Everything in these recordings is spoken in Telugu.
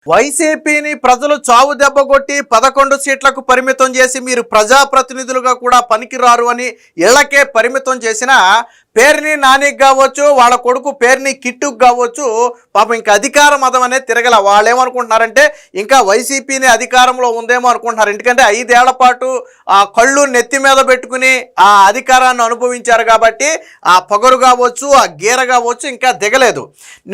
వైసీపీని ప్రజలు చావు దెబ్బ కొట్టి 11 సీట్లకు పరిమితం చేసి మీరు ప్రజాప్రతినిధులుగా కూడా పనికిరారు అని ఇళ్లకే పరిమితం చేసిన పేర్ని నానికి కావచ్చు, వాళ్ళ కొడుకు పేర్ని కిట్టుకు కావచ్చు, పాపం ఇంకా అధికార మదం అనేది తిరగల. వాళ్ళు ఏమనుకుంటున్నారంటే ఇంకా వైసీపీని అధికారంలో ఉందేమో అనుకుంటున్నారు. ఎందుకంటే 5 ఏళ్ల పాటు ఆ కళ్ళు నెత్తి మీద పెట్టుకుని ఆ అధికారాన్ని అనుభవించారు కాబట్టి ఆ పొగరు కావచ్చు, ఆ గీర కావచ్చు ఇంకా దిగలేదు.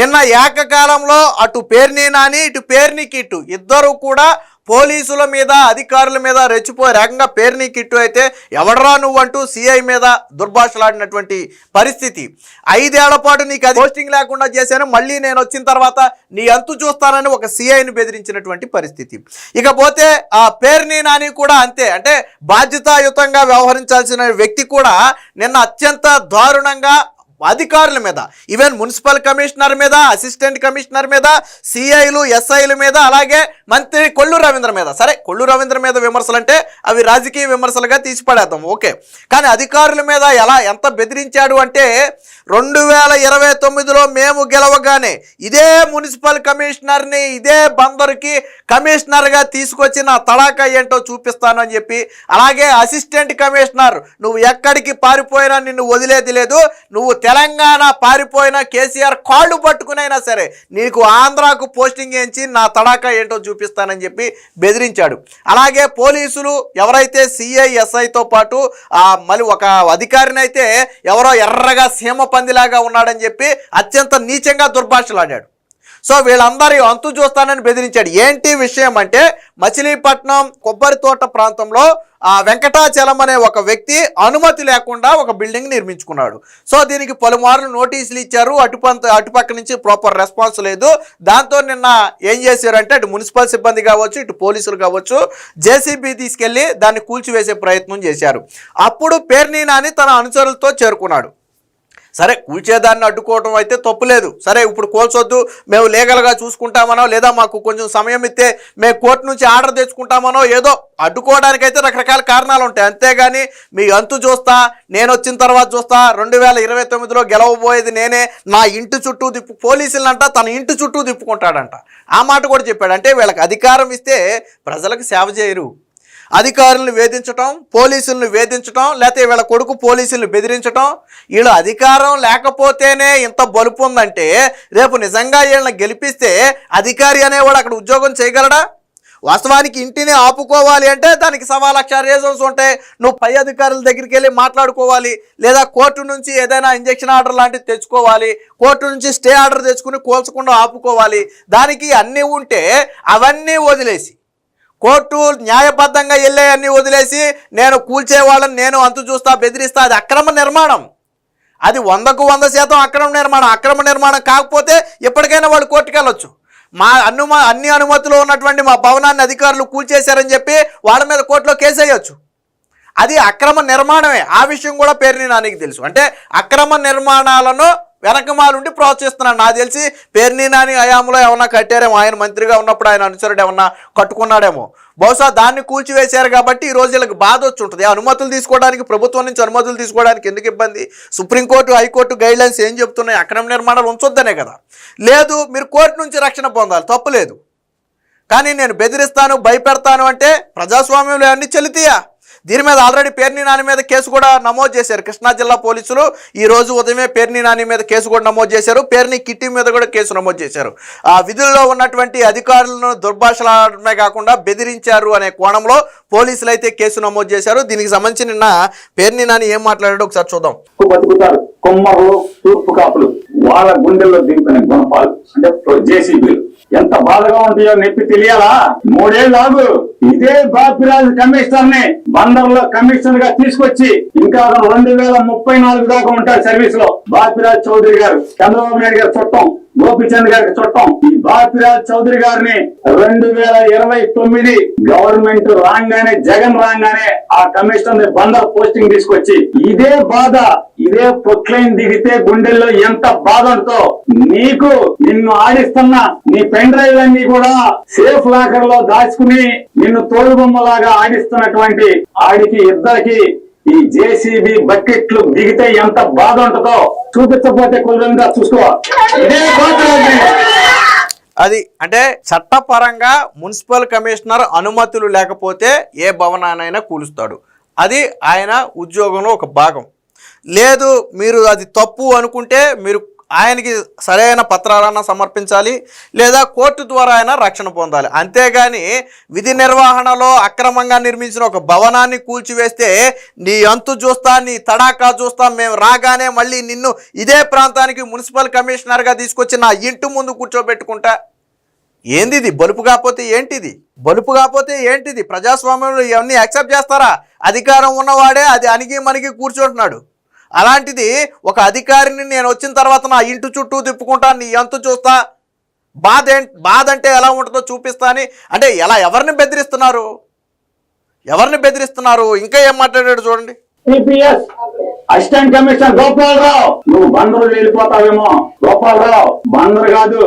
నిన్న ఏకకాలంలో అటు పేర్ని నాని ఇటు పేర్ని కిట్టు ఇద్దరు కూడా పోలీసుల మీద అధికారుల మీద రెచ్చిపోయి రకంగా పేర్ని కిట్టు అయితే ఎవడరా నువ్వంటూ సిఐ మీద దుర్భాషలాడినటువంటి పరిస్థితి. 5 ఏళ్ల పాటు నీకు అది పోస్టింగ్ లేకుండా చేశాను, మళ్ళీ నేను వచ్చిన తర్వాత నీ అంతు చూస్తానని ఒక సిఐని బెదిరించినటువంటి పరిస్థితి. ఇకపోతే ఆ పేర్ని నాని కూడా అంతే. అంటే బాధ్యతాయుతంగా వ్యవహరించాల్సిన వ్యక్తి కూడా నిన్న అత్యంత దారుణంగా అధికారుల మీద, ఈవెన్ మున్సిపల్ కమిషనర్ మీద, అసిస్టెంట్ కమిషనర్ మీద, సిఐలు ఎస్ఐల మీద, అలాగే మంత్రి కొల్లు రవీంద్ర మీద. సరే, కొల్లు రవీంద్ర మీద విమర్శలు అంటే అవి రాజకీయ విమర్శలుగా తీసిపడేద్దాం, ఓకే. కానీ అధికారుల మీద ఎంత బెదిరించాడు అంటే 2029లో మేము గెలవగానే ఇదే మున్సిపల్ కమిషనర్ని ఇదే బందరుకి కమిషనర్గా తీసుకొచ్చి నా తడాకా ఏంటో చూపిస్తాను అని చెప్పి, అలాగే అసిస్టెంట్ కమిషనర్ నువ్వు ఎక్కడికి పారిపోయినా నిన్ను వదిలేది లేదు, నువ్వు తెలంగాణ పారిపోయినా కేసీఆర్ కాళ్ళు పట్టుకునైనా సరే నీకు ఆంధ్రాకు పోస్టింగ్ వేయించి నా తడాకా ఏంటో చూపిస్తానని చెప్పి బెదిరించాడు. అలాగే పోలీసులు ఎవరైతే సిఐ ఎస్ఐతో పాటు మళ్ళీ ఒక అధికారిని అయితే ఎవరో ఎర్రగా సీమ పందిలాగా ఉన్నాడని చెప్పి అత్యంత నీచంగా దుర్భాషలాడాడు. సో వీళ్ళందరూ అంతు చూస్తానని బెదిరించాడు. ఏంటి విషయం అంటే మచిలీపట్నం కొబ్బరి తోట ప్రాంతంలో వెంకటాచలం అనే ఒక వ్యక్తి అనుమతి లేకుండా ఒక బిల్డింగ్ నిర్మించుకున్నాడు. సో దీనికి పలుమార్లు నోటీసులు ఇచ్చారు, అటుపక్క నుంచి ప్రాపర్ రెస్పాన్స్ లేదు. దాంతో నిన్న ఏం చేశారంటే అటు మున్సిపల్ సిబ్బంది కావచ్చు, ఇటు పోలీసులు కావచ్చు, జేసీబీ తీసుకెళ్లి దాన్ని కూల్చివేసే ప్రయత్నం చేశారు. అప్పుడు పేర్ని నాని తన అనుచరులతో చేరుకున్నాడు. సరే, కూల్చేదాన్ని అడ్డుకోవడం అయితే తప్పులేదు. సరే, ఇప్పుడు కోల్చొద్దు, మేము లీగల్గా చూసుకుంటామనో, లేదా మాకు కొంచెం సమయం ఇస్తే మేము కోర్టు నుంచి ఆర్డర్ తెచ్చుకుంటామనో, ఏదో అడ్డుకోవడానికైతే రకరకాల కారణాలు ఉంటాయి. అంతేగాని మీ అంతు చూస్తా, నేను వచ్చిన తర్వాత చూస్తా, 2029లో గెలవబోయేది నేనే, నా ఇంటి చుట్టూ పోలీసులంట తన ఇంటి చుట్టూ తిప్పుకుంటాడంట. ఆ మాట కూడా చెప్పాడు. అంటే వీళ్ళకి అధికారం ఇస్తే ప్రజలకు సేవ చేయరు, అధికారులను వేధించటం, పోలీసులను వేధించటం, లేకపోతే వీళ్ళ కొడుకు పోలీసులను బెదిరించటం. వీళ్ళు అధికారం లేకపోతేనే ఇంత బలుపు ఉందంటే రేపు నిజంగా వీళ్ళని గెలిపిస్తే అధికారి అనేవాడు అక్కడ ఉద్యోగం చేయగలడా? వాస్తవానికి ఇంటిని ఆపుకోవాలి అంటే దానికి 1,00,000 రీజన్స్ ఉంటాయి. నువ్వు పై అధికారుల దగ్గరికి వెళ్ళి మాట్లాడుకోవాలి, లేదా కోర్టు నుంచి ఏదైనా ఇంజక్షన్ ఆర్డర్ లాంటిది తెచ్చుకోవాలి, కోర్టు నుంచి స్టే ఆర్డర్ తెచ్చుకుని కోల్చకుండా ఆపుకోవాలి. దానికి అన్నీ ఉంటే అవన్నీ వదిలేసి, కోర్టు న్యాయబద్ధంగా వెళ్ళే అన్నీ వదిలేసి నేను కూల్చేవాళ్ళని నేను అంతు చూస్తా, బెదిరిస్తా, అది అక్రమ నిర్మాణం. అది 100కు 100% అక్రమ నిర్మాణం. అక్రమ నిర్మాణం కాకపోతే ఎప్పటికైనా వాళ్ళు కోర్టుకు వెళ్ళొచ్చు. అన్ని అనుమతులు ఉన్నటువంటి మా భవనాన్ని అధికారులు కూల్చేశారని చెప్పి వాళ్ళ మీద కోర్టులో కేసు వేయొచ్చు. అది అక్రమ నిర్మాణమే. ఆ విషయం కూడా పేర్ని నానికి తెలుసు. అంటే అక్రమ నిర్మాణాలను వెనకమాలుండి ప్రోత్సహిస్తున్నాడు. నాకు తెలిసి పేర్ని నాని హయాంలో ఏమన్నా కట్టారేమో, ఆయన మంత్రిగా ఉన్నప్పుడు ఆయన అనుచరుడు ఏమన్నా కట్టుకున్నాడేమో. బహుశా దాన్ని కూల్చివేశారు కాబట్టి ఈరోజు వీళ్ళకి బాధ వచ్చి ఉంటుంది. అనుమతులు తీసుకోవడానికి, ప్రభుత్వం నుంచి అనుమతులు తీసుకోవడానికి ఎందుకు ఇబ్బంది? సుప్రీంకోర్టు, హైకోర్టు గైడ్లైన్స్ ఏం చెప్తున్నాయి? అక్రమ నిర్మాణాలు ఉంచొద్దనే కదా. లేదు, మీరు కోర్టు నుంచి రక్షణ పొందాలి, తప్పులేదు. కానీ నేను బెదిరిస్తాను, భయపెడతాను అంటే ప్రజాస్వామ్యంలో అన్ని చెల్లుతాయా? దీని మీద ఆల్రెడీ పేర్ని నాని మీద కేసు కూడా నమోదు చేశారు కృష్ణా జిల్లా పోలీసులు. ఈ రోజు ఉదయమే పేర్ని నాని మీద కేసు కూడా నమోదు చేశారు. పేర్ని కిట్టి మీద కూడా కేసు నమోదు చేశారు. ఆ విధుల్లో ఉన్నటువంటి అధికారులను దుర్భాషలాడమే కాకుండా బెదిరించారు అనే కోణంలో పోలీసులు అయితే కేసు నమోదు చేశారు. దీనికి సంబంధించి నిన్న పేర్ని నాని ఏం మాట్లాడాడో ఒకసారి చూద్దాం. కొమ్మరు, తూర్పు కాపులు వాళ్ళ గుండెల్లో దింపిన గుణపాలు అంటే జేసీబీలు ఎంత బాధగా ఉంటాయో నొప్పి తెలియాలా? 3 ఏళ్ళు ఆగు, ఇదే బాపిరాజు కమిషనర్ ని బందర్లో కమిషనర్ గా తీసుకొచ్చి ఇంకా 2034 దాకా ఉంటారు సర్వీస్ లో. బాపిరాజ్ చౌదరి గారు, చంద్రబాబు నాయుడు గారు చుట్టం, గోపిచంద్ గారికి చుట్టం. ఈ బాపిరాజ్ చౌదరి గారిని 2029 గవర్నమెంట్ రాగానే, జగన్ రాగానే ఆ కమిషనర్ ని బందర్ పోస్టింగ్ తీసుకొచ్చి ఇదే బాధ, ఇదే ప్రొక్లైన్ దిగితే గుండెల్లో ఎంత బాధ ఉంటుందో. నీకు నిన్ను ఆడిస్తున్న నీ పెన్ డ్రైవ్ అన్ని కూడా సేఫ్ లాకర్ లో దాచుకుని నిన్ను తోలుబొమ్మలాగా ఆడిస్తున్నటువంటి ఆడికి ఇద్దరికి ఈ జేసీబీ బకెట్లు దిగితే ఎంత బాధ ఉంటుందో చూపించకపోతే కొద్దిగా చూసుకో. ఇదే అది అంటే చట్టపరంగా మున్సిపల్ కమిషనర్ అనుమతులు లేకపోతే ఏ భవనాన్నైనా కూలుస్తాడు. అది ఆయన ఉద్యోగంలో ఒక భాగం. లేదు మీరు అది తప్పు అనుకుంటే మీరు ఆయనకి సరైన పత్రాలన్నా సమర్పించాలి, లేదా కోర్టు ద్వారా అయినా రక్షణ పొందాలి. అంతేగాని విధి నిర్వహణలో అక్రమంగా నిర్మించిన ఒక భవనాన్ని కూల్చివేస్తే నీ అంతు చూస్తా, నీ తడాకా చూస్తా, మేము రాగానే మళ్ళీ నిన్ను ఇదే ప్రాంతానికి మున్సిపల్ కమిషనర్గా తీసుకొచ్చి నా ఇంటి ముందు కూర్చోబెట్టుకుంటా. ఏంది ఇది? బలుపు కాకపోతే ఏంటిది? బలుపు కాకపోతే ఏంటిది? ప్రజాస్వామ్యంలో ఇవన్నీ యాక్సెప్ట్ చేస్తారా? అధికారం ఉన్నవాడే అది అణిగి మణిగి కూర్చుంటున్నాడు. అలాంటిది ఒక అధికారిని నేను వచ్చిన తర్వాత నా ఇంటి చుట్టూ తిప్పుకుంటా, నీ అంతు చూస్తా, బాధ అంటే ఎలా ఉంటుందో చూపిస్తా అని అంటే ఎలా? ఎవరిని బెదిరిస్తున్నారు? ఎవరిని బెదిరిస్తున్నారు? ఇంకా ఏం మాట్లాడాడు చూడండి. టీపీఎస్ అసిస్టెంట్ కమిషనర్ గోపాలరావు, నువ్వు బందరు వెళ్ళిపోతావేమో. గోపాలరావు బందరు కాదు,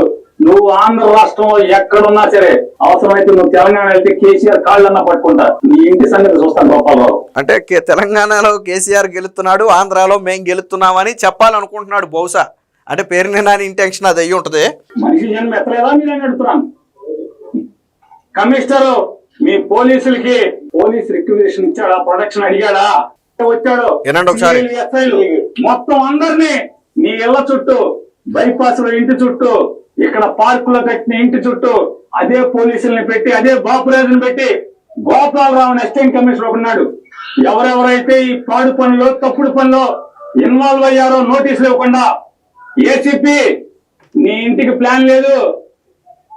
నువ్వు ఆంధ్ర రాష్ట్రంలో ఎక్కడున్నా సరే, అవసరమైతే నువ్వు తెలంగాణ వెళ్తే కేసీఆర్ కాళ్ళన్నా పట్టుకుంటా, నీ ఇంటి సంగతి చూస్తాను గోపాలరావు. అంటే తెలంగాణలో కేసీఆర్ గెలుస్తున్నాడు, ఆంధ్రాలో మేం గెలుస్తున్నామని చెప్పాలనుకుంటున్నాడు బహుశా. అంటే పేరుని నాని ఇంటెన్షన్ అది అయ్యి ఉంటుంది. మనిషి జన్మ ఎత్తలేదా మీరని అడుగుతున్నాను. కమిషనర్ మీ పోలీసులకి పోలీస్ రిక్విజిషన్ ఇచ్చాడా? ప్రొటెక్షన్ అడిగాడా? వచ్చాడు వినండి ఒకసారి. మొత్తం అందరినీ నీ ఇళ్ల చుట్టూ, బైపాస్ లో ఇంటి చుట్టూ, ఇక్కడ పార్కులో కట్టిన ఇంటి చుట్టూ అదే పోలీసుల్ని పెట్టి, అదే బాపురాజుని పెట్టి గోపాలరావు అసిస్టెంట్ కమిషనర్ ఉన్నాడు. ఎవరెవరైతే ఈ పాడు పనిలో, తప్పుడు పనిలో ఇన్వాల్వ్ అయ్యారో నోటీసులు ఇవ్వకుండా, ఏసీపీ నీ ఇంటికి ప్లాన్ లేదు,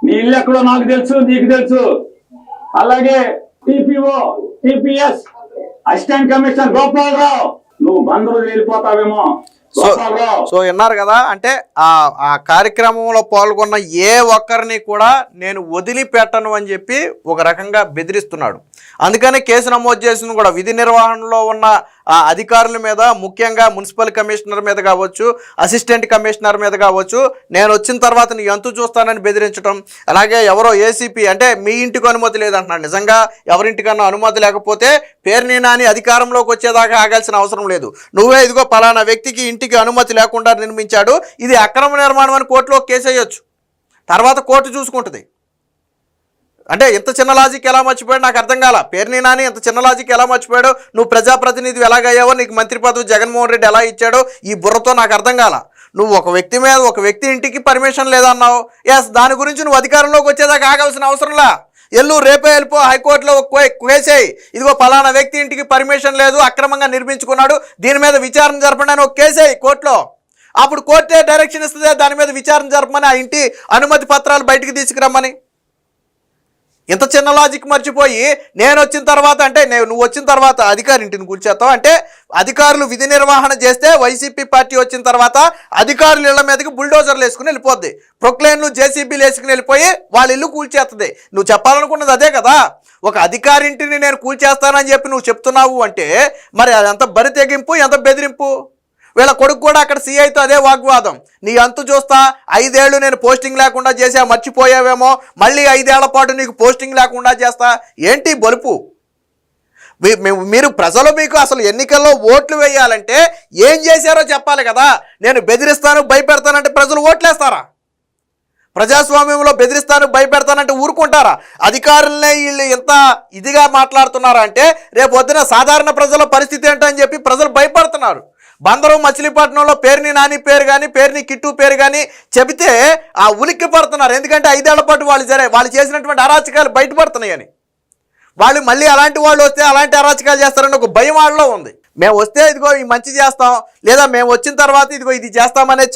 నీ ఇల్లు ఎక్కడో నాకు తెలుసు, నీకు తెలుసు. అలాగే TPO TPS assistant commissioner Gopalarao, నువ్వు బందరు వెళ్ళిపోతావేమో. సో విన్నారు కదా. అంటే ఆ కార్యక్రమంలో పాల్గొన్న ఏ ఒక్కరిని కూడా నేను వదిలిపెట్టను అని చెప్పి ఒక రకంగా బెదిరిస్తున్నాడు. అందుకనే కేసు నమోదు చేసింది కూడా విధి నిర్వహణలో ఉన్న అధికారుల మీద, ముఖ్యంగా మున్సిపల్ కమిషనర్ మీద కావచ్చు, అసిస్టెంట్ కమిషనర్ మీద కావచ్చు, నేను వచ్చిన తర్వాత నీ అంతు చూస్తానని బెదిరించడం. అలాగే ఎవరో ఏసీపీ అంటే మీ ఇంటికి అనుమతి లేదంటున్నాడు. నిజంగా ఎవరింటికన్నా అనుమతి లేకపోతే పేరుని నాని అధికారంలోకి వచ్చేదాకా ఆగాల్సిన అవసరం లేదు. నువ్వే ఇదిగో పలానా వ్యక్తికి ఇంటికి అనుమతి లేకుండా నిర్మించాడు, ఇది అక్రమ నిర్మాణం అని కోర్టులో కేసు వేయొచ్చు. తర్వాత కోర్టు చూసుకుంటుంది. అంటే ఇంత చిన్న లాజిక్ ఎలా మర్చిపోయాడు నాకు అర్థం కాల. పేరుని నాని ఇంత చిన్న లాజిక్ ఎలా మర్చిపోయాడు? నువ్వు ప్రజాప్రతినిధి ఎలాగయ్యావో, నీకు మంత్రి పదవి జగన్మోహన్ రెడ్డి ఎలా ఇచ్చాడో ఈ బుర్రతో నాకు అర్థం కాల. నువ్వు ఒక వ్యక్తి మీద, ఒక వ్యక్తి ఇంటికి పర్మిషన్ లేదన్నావు. ఎస్, దాని గురించి నువ్వు అధికారంలోకి వచ్చేదాకా ఆగాల్సిన అవసరంలా. రేపే వెళ్ళిపో, హైకోర్టులో కేసేయి, ఇదిగో పలానా వ్యక్తి ఇంటికి పర్మిషన్ లేదు, అక్రమంగా నిర్మించుకున్నాడు, దీని మీద విచారణ జరపండి అని ఒక కేసేయి కోర్టులో. అప్పుడు కోర్టే డైరెక్షన్ ఇస్తుంది దాని మీద విచారణ జరపమని, ఆ ఇంటి అనుమతి పత్రాలు బయటికి తీసుకురమ్మని. ఇంత చిన్న లాజిక్ మర్చిపోయి నేను వచ్చిన తర్వాత అంటే నువ్వు వచ్చిన తర్వాత అధికారి ఇంటిని కూల్చేస్తావు అంటే, అధికారులు విధి నిర్వహణ చేస్తే వైసీపీ పార్టీ వచ్చిన తర్వాత అధికారుల ఇళ్ల మీదకి బుల్డోజర్లు వేసుకుని వెళ్ళిపోద్ది, ప్రొక్లైన్లు జేసీబీలు వేసుకుని వెళ్ళిపోయి వాళ్ళ ఇల్లు కూల్చేస్తుంది. నువ్వు చెప్పాలనుకున్నది అదే కదా. ఒక అధికారి ఇంటిని నేను కూల్చేస్తానని చెప్పి నువ్వు చెప్తున్నావు అంటే మరి అదంత బరి తెగింపు, ఎంత బెదిరింపు. వీళ్ళ కొడుకు కూడా అక్కడ సీఐతో అదే వాగ్వాదం. నీ అంతు చూస్తా, 5 ఏళ్ళు నేను పోస్టింగ్ లేకుండా చేసా, మర్చిపోయావేమో, మళ్ళీ 5 ఏళ్ల పాటు నీకు పోస్టింగ్ లేకుండా చేస్తా. ఏంటి బలుపు? మీరు ప్రజలు మీకు అసలు ఎన్నికల్లో ఓట్లు వేయాలంటే ఏం చేశారో చెప్పాలి కదా. నేను బెదిరిస్తాను, భయపెడతానంటే ప్రజలు ఓట్లేస్తారా? ప్రజాస్వామ్యంలో బెదిరిస్తాను, భయపెడతానంటే ఊరుకుంటారా? అధికారులనే వీళ్ళు ఎంత ఇదిగా మాట్లాడుతున్నారా అంటే రేపు పొద్దున సాధారణ ప్రజల పరిస్థితి ఏంటని చెప్పి ప్రజలు భయపడుతున్నారు. బందరు మచిలీపట్నంలో పేరుని నాని పేరు కానీ, పేరుని కిట్టు పేరు కానీ చెబితే ఆ ఉలిక్కి పడుతున్నారు. ఎందుకంటే 5 ఏళ్ల పాటు వాళ్ళు చేసినటువంటి అరాచకాలు బయటపడుతున్నాయని. వాళ్ళు మళ్ళీ అలాంటి వాళ్ళు వస్తే అలాంటి అరాచకాలు చేస్తారని ఒక భయం వాళ్ళలో ఉంది. మేము వస్తే ఇదిగో ఈ మంచి చేస్తాం, లేదా మేము వచ్చిన తర్వాత ఇదిగో ఇది చేస్తామనేది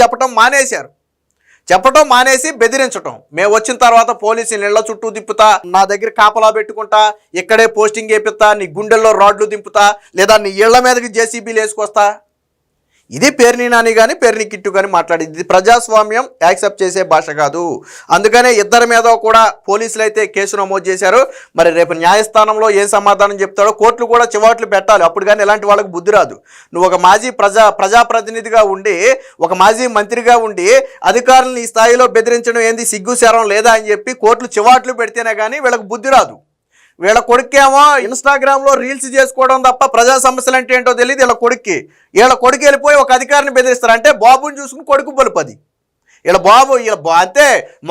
చెప్పడం మానేసి బెదిరించటం. మేము వచ్చిన తర్వాత పోలీసులు ఇళ్ల చుట్టూ తిప్పుతా, నా దగ్గర కాపలా పెట్టుకుంటా, ఇక్కడే పోస్టింగ్ వేపిస్తా, నీ గుండెల్లో రాడ్లు దింపుతా, లేదా నీ ఇళ్ల మీదకి జేసీబీలు వేసుకొస్తా. ఇది పేరుని నాని కానీ, పేరుని కిట్టు కానీ మాట్లాడింది. ఇది ప్రజాస్వామ్యం యాక్సెప్ట్ చేసే భాష కాదు. అందుకనే ఇద్దరి మీద కూడా పోలీసులు అయితే కేసు నమోదు చేశారు. మరి రేపు న్యాయస్థానంలో ఏం సమాధానం చెప్తాడో కోర్టులు కూడా చివాట్లు పెట్టాలి. అప్పుడు కానీ ఇలాంటి వాళ్ళకి బుద్ధి రాదు. నువ్వు ఒక మాజీ ప్రజాప్రతినిధిగా ఉండి, ఒక మాజీ మంత్రిగా ఉండి అధికారులను ఈ స్థాయిలో బెదిరించడం ఏంది, సిగ్గు శరం లేదా అని చెప్పి కోర్టులు చివాట్లు పెడితేనే కానీ వీళ్ళకి బుద్ధి రాదు. వీళ్ళ కొడుకేమో ఇన్స్టాగ్రామ్లో రీల్స్ చేసుకోవడం తప్ప ప్రజా సమస్యలు అంటే ఏంటో తెలియదు వీళ్ళ కొడుకు వెళ్ళిపోయి ఒక అధికారిని బెదిరిస్తారు. అంటే బాబుని చూసుకుని కొడుకు బలుపది. వీళ్ళ బాబు అంతే.